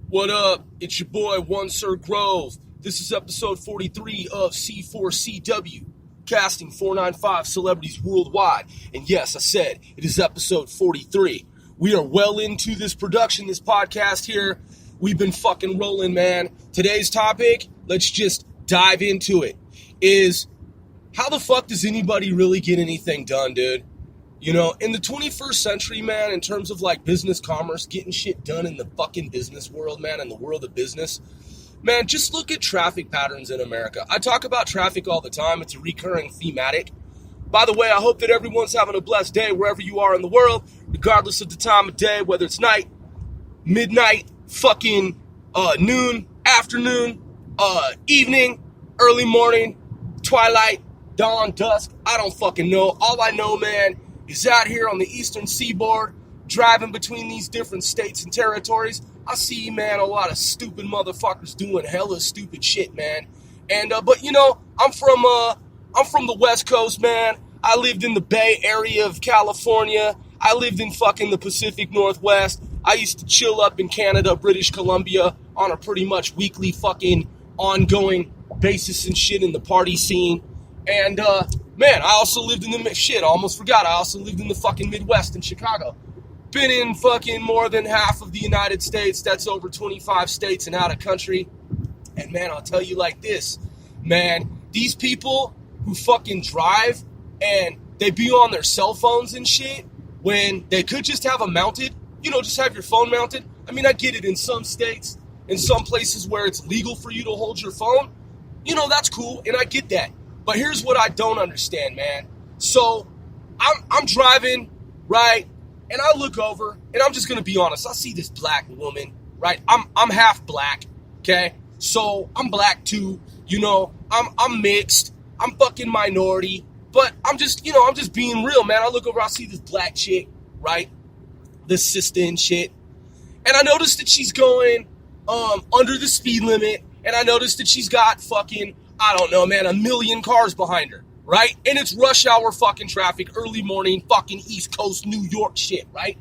What up? It's your boy, One Sir Grove. This is episode 43 of C4CW, casting 495 celebrities worldwide. And yes, I said it is episode 43. We are well into this production, this podcast here. We've been fucking rolling, man. Today's topic, let's just dive into it, is how the fuck does anybody really get anything done, dude? You know, in the 21st century, man, in terms of like business, commerce, getting shit done in the fucking business world, man, in the world of business, man, just look at traffic patterns in America. I talk about traffic all the time. It's a recurring thematic. By the way, I hope that everyone's having a blessed day wherever you are in the world, regardless of the time of day, whether it's night, midnight, fucking noon, afternoon, evening, early morning, twilight, dawn, dusk. I don't fucking know. All I know, man, is out here on the eastern seaboard, driving between these different states and territories. I see, man, a lot of stupid motherfuckers doing hella stupid shit, man. And but you know, I'm from the West Coast, man. I lived in the Bay Area of California. I lived in fucking the Pacific Northwest. I used to chill up in Canada, British Columbia, on a pretty much weekly fucking ongoing basis and shit in the party scene. And man, I also lived in I almost forgot. I also lived in the fucking Midwest in Chicago. Been in fucking more than half of the United States. That's over 25 states and out of country. And man, I'll tell you like this, man, these people who fucking drive and they be on their cell phones and shit when they could just have them mounted, you know, just have your phone mounted. I mean, I get it in some states, in some places where it's legal for you to hold your phone. You know, that's cool, and I get that. But here's what I don't understand, man. So I'm driving, right? And I look over, and I'm just gonna be honest. I see this black woman, right? I'm half black, okay? So I'm black too, you know. I'm mixed. I'm fucking minority, but I'm just being real, man. I look over, I see this black chick, right? This sister and shit, and I noticed that she's going under the speed limit, and I noticed that she's got fucking, I don't know, man, 1 million cars behind her, right? And it's rush hour fucking traffic, early morning, fucking East Coast, New York shit, right?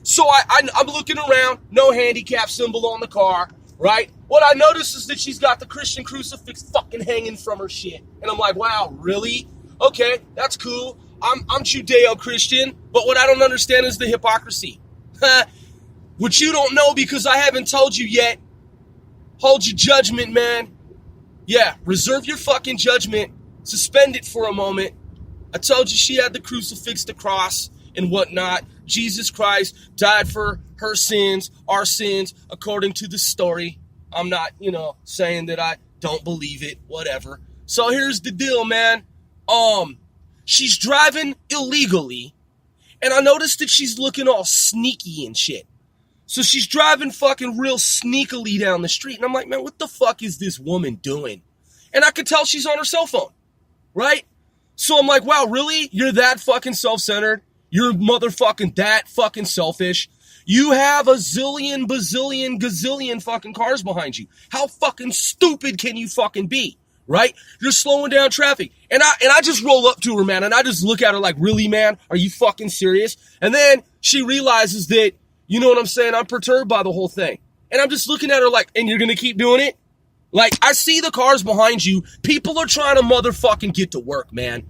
So I'm looking around, no handicap symbol on the car, right? What I notice is that she's got the Christian crucifix fucking hanging from her shit. And I'm like, wow, really? Okay, that's cool. I'm Judeo-Christian, but what I don't understand is the hypocrisy. What you don't know because I haven't told you yet, hold your judgment, man. Yeah, reserve your fucking judgment. Suspend it for a moment. I told you she had the crucifix, the cross, and whatnot. Jesus Christ died for her sins, our sins, according to the story. I'm not, saying that I don't believe it, whatever. So here's the deal, man. She's driving illegally, and I noticed that she's looking all sneaky and shit. So she's driving fucking real sneakily down the street. And I'm like, man, what the fuck is this woman doing? And I could tell she's on her cell phone, right? So I'm like, wow, really? You're that fucking self-centered? You're motherfucking that fucking selfish? You have a zillion, bazillion, gazillion fucking cars behind you. How fucking stupid can you fucking be, right? You're slowing down traffic. And I just roll up to her, man, and I just look at her like, really, man? Are you fucking serious? And then she realizes that, you know what I'm saying? I'm perturbed by the whole thing. And I'm just looking at her like, and you're going to keep doing it? Like, I see the cars behind you. People are trying to motherfucking get to work, man.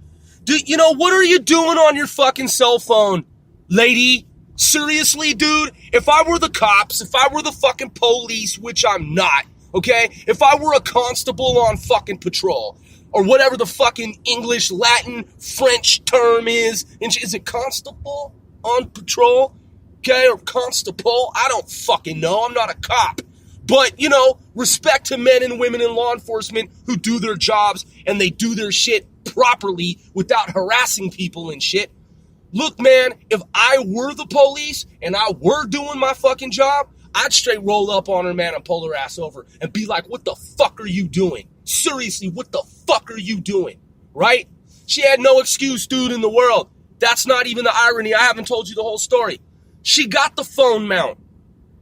What are you doing on your fucking cell phone, lady? Seriously, dude? If I were the cops, if I were the fucking police, which I'm not, okay? If I were a constable on fucking patrol, or whatever the fucking English, Latin, French term is it constable on patrol? Okay, or constable, I don't fucking know. I'm not a cop. But, respect to men and women in law enforcement who do their jobs and they do their shit properly without harassing people and shit. Look, man, if I were the police and I were doing my fucking job, I'd straight roll up on her, man, and pull her ass over and be like, what the fuck are you doing? Seriously, what the fuck are you doing? Right? She had no excuse, dude, in the world. That's not even the irony. I haven't told you the whole story. She got the phone mount.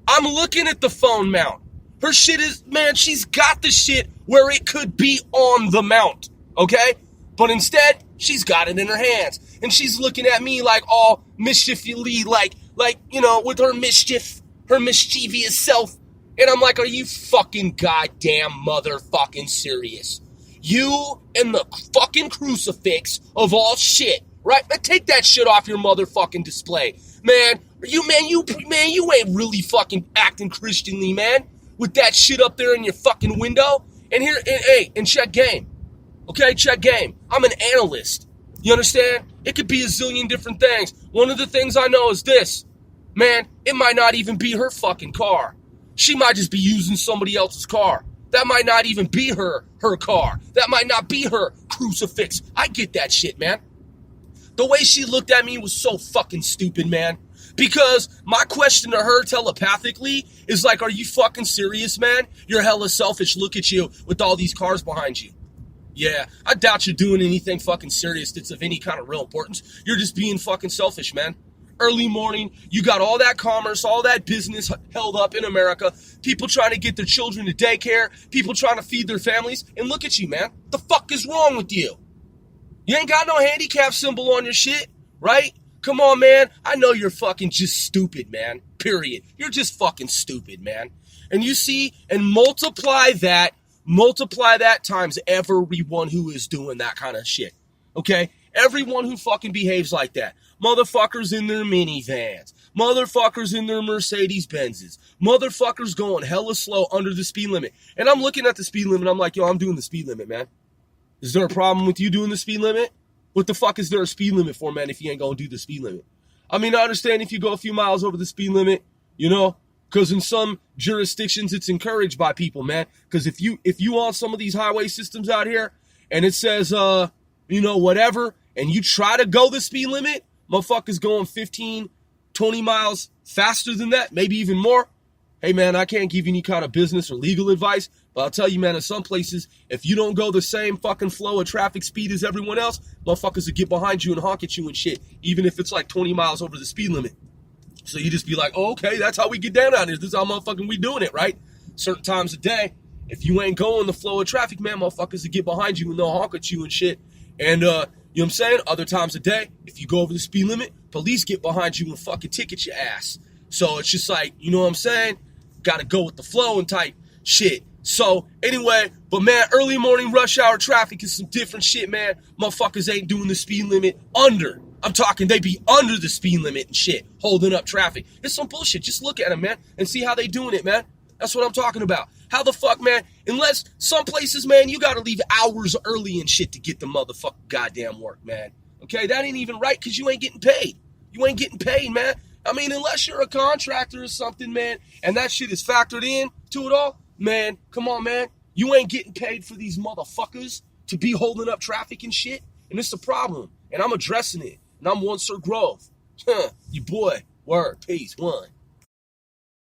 I'm looking at the phone mount. Her shit is, man, she's got the shit where it could be on the mount, okay? But instead, she's got it in her hands. And she's looking at me like all mischiefly, like, with her mischievous self. And I'm like, are you fucking goddamn motherfucking serious? You and the fucking crucifix of all shit, right? Man, take that shit off your motherfucking display. Man, you ain't really fucking acting Christianly, man, with that shit up there in your fucking window. And check game. Okay, check game. I'm an analyst. You understand? It could be a zillion different things. One of the things I know is this. Man, it might not even be her fucking car. She might just be using somebody else's car. That might not even be her car. That might not be her crucifix. I get that shit, man. The way she looked at me was so fucking stupid, man. Because my question to her telepathically is like, are you fucking serious, man? You're hella selfish. Look at you with all these cars behind you. Yeah, I doubt you're doing anything fucking serious that's of any kind of real importance. You're just being fucking selfish, man. Early morning, you got all that commerce, all that business held up in America, people trying to get their children to daycare, people trying to feed their families, and look at you, man. The fuck is wrong with you? You ain't got no handicap symbol on your shit, right? Come on, man. I know you're fucking just stupid, man. Period. You're just fucking stupid, man. And you see, and multiply that times everyone who is doing that kind of shit, okay? Everyone who fucking behaves like that. Motherfuckers in their minivans. Motherfuckers in their Mercedes-Benzes. Motherfuckers going hella slow under the speed limit. And I'm looking at the speed limit, I'm like, yo, I'm doing the speed limit, man. Is there a problem with you doing the speed limit? What the fuck is there a speed limit for, man, if you ain't gonna do the speed limit? I mean, I understand if you go a few miles over the speed limit, you know, because in some jurisdictions it's encouraged by people, man. Because if you on some of these highway systems out here and it says, whatever, and you try to go the speed limit, motherfuckers going 15, 20 miles faster than that, maybe even more. Hey, man, I can't give you any kind of business or legal advice, but I'll tell you, man, in some places, if you don't go the same fucking flow of traffic speed as everyone else, motherfuckers will get behind you and honk at you and shit, even if it's like 20 miles over the speed limit. So you just be like, oh, okay, that's how we get down out here. This is how motherfucking we doing it, right? Certain times a day, if you ain't going the flow of traffic, man, motherfuckers will get behind you and they'll honk at you and shit. And, you know what I'm saying? Other times a day, if you go over the speed limit, police get behind you and fucking ticket your ass. So it's just like, you know what I'm saying? Gotta go with the flow and type shit. So anyway, but man, early morning rush hour traffic is some different shit, man. Motherfuckers ain't doing the speed limit under. I'm talking they be under the speed limit and shit, holding up traffic. It's some bullshit. Just look at them, man, and see how they doing it, man. That's what I'm talking about. How the fuck, man? Unless some places, man, you gotta leave hours early and shit to get the motherfucking goddamn work, man. Okay, that ain't even right because you ain't getting paid. You ain't getting paid, man. I mean, unless you're a contractor or something, man, and that shit is factored in to it all, man, come on, man. You ain't getting paid for these motherfuckers to be holding up traffic and shit, and it's a problem, and I'm addressing it, and I'm One Sir Grove. You boy, word, peace, one.